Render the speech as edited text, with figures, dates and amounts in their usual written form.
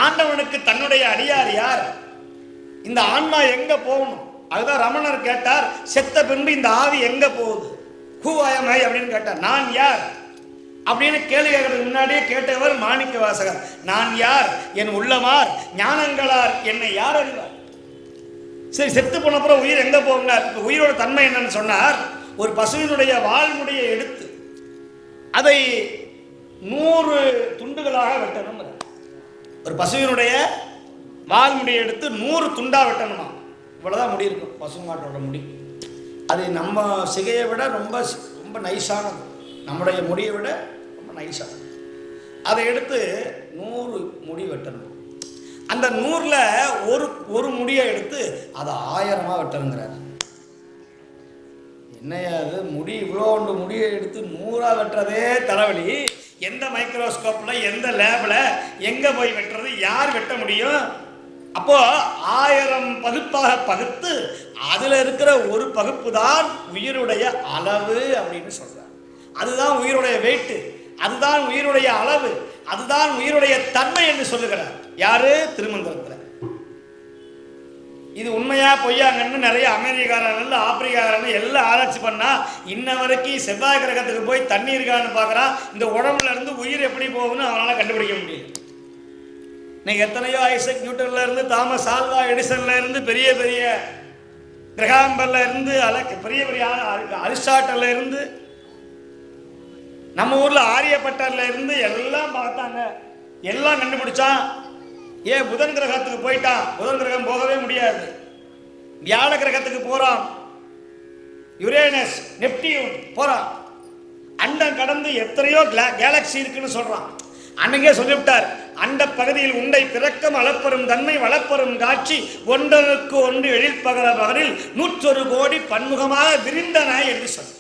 ஆண்டவனுக்கு தன்னுடைய அடியார் யார்? இந்த ஆன்மா எங்க போகணும்? அதுதான் ரமணர் கேட்டார், செத்த பின்பு இந்த ஆவி எங்க போகுது? ஹூ ஐ அம் ஐ அப்படின்னு கேட்டார். நான் யார் அப்படின்னு கேள்வி கேட்கறதுக்கு முன்னாடியே கேட்டவர் மாணிக்க வாசகர். நான் யார்? என் உள்ளமார் ஞானங்களார் என்னை யார் அறிவார்? சரி, செத்து போன அப்புறம் உயிர் எங்க போகிறார்? உயிரோட தன்மை என்னன்னு சொன்னார், ஒரு பசுவினுடைய வால்முடியை எடுத்து அதை 100 துண்டுகளாக வெட்டணும். ஒரு பசுவினுடைய வால்முடியை எடுத்து 100 துண்டா வெட்டணுமா? இவ்வளவுதான் முடி இருக்கும் பசுமாட்டோட முடி. அது நம்ம சிகையை விட ரொம்ப ரொம்ப நைஸானது, நம்முடைய முடியை விட ரொம்ப நைஸானது. அதை எடுத்து 100 முடி வெட்டணும். அந்த 100ல் ஒரு முடியை எடுத்து அதை 1000 வெட்டணுங்கிறார். என்னையா அது, முடி இவ்வளோண்டு முடியை எடுத்து 100 வெட்டுறதே தலைவலி. எந்த மைக்ரோஸ்கோப்பில், எந்த லேபில், எங்கே போய் வெட்டுறது, யார் வெட்ட முடியும்? அப்போ 1000 பகுப்பாக பகுத்து அதில் இருக்கிற ஒரு பகுப்பு தான் உயிருடைய அளவு அப்படின்னு சொல்றார். அதுதான் உயிருடைய வெயிட்டு, அதுதான் உயிருடைய அளவு, அதுதான் உயிருடைய தன்மை என்று சொல்லுகிறார். யாரு? திருமந்திரத்தில். இது உண்மையா பொய்யாங்கன்னு நிறைய அமெரிக்காரர்கள், ஆப்பிரிக்காரர்கள் எல்லாம் ஆராய்ச்சி பண்ணா இன்ன வரைக்கும் செவ்வாய் கிரகத்துக்கு போய் தண்ணி இருக்கான்னு பார்க்குறான். இந்த உடம்புல இருந்து உயிர் எப்படி போகும்னு அவனால் கண்டுபிடிக்க முடியும். இன்னைக்கு எத்தனையோ ஐசக் நியூட்டன்ல இருந்து, தாமஸ் ஆல்வா எடிசன்ல இருந்து, பெரிய பெரிய கிரகாம்பர்ல இருந்து, பெரிய பெரிய அரிஸ்டாட்டல்ல இருந்து, நம்ம ஊர்ல ஆரியப்பட்டர்ல இருந்து எல்லாம் பார்த்தாங்க, எல்லாம் கண்டுபிடிச்சான். ஏன் புதன் கிரகத்துக்கு போயிட்டான்? புதன் கிரகம் போகவே முடியாது. வியாழ கிரகத்துக்கு போறான், யுரேனஸ், நெப்டியூன் போறான். அண்டம் கடந்து எத்தனையோ கேலக்சி இருக்குன்னு சொல்றான். அன்னைக்கே சொல்லிவிட்டார், அண்ட பகுதியில் உண்டை பிறக்கம் அளப்பெறும் தன்மை வளப்பெறும் காட்சி ஒன்றனுக்கு ஒன்று எழில் பகர பகரில் 101 கோடி பன்முகமாக விரிந்தன என்று சொன்னார்.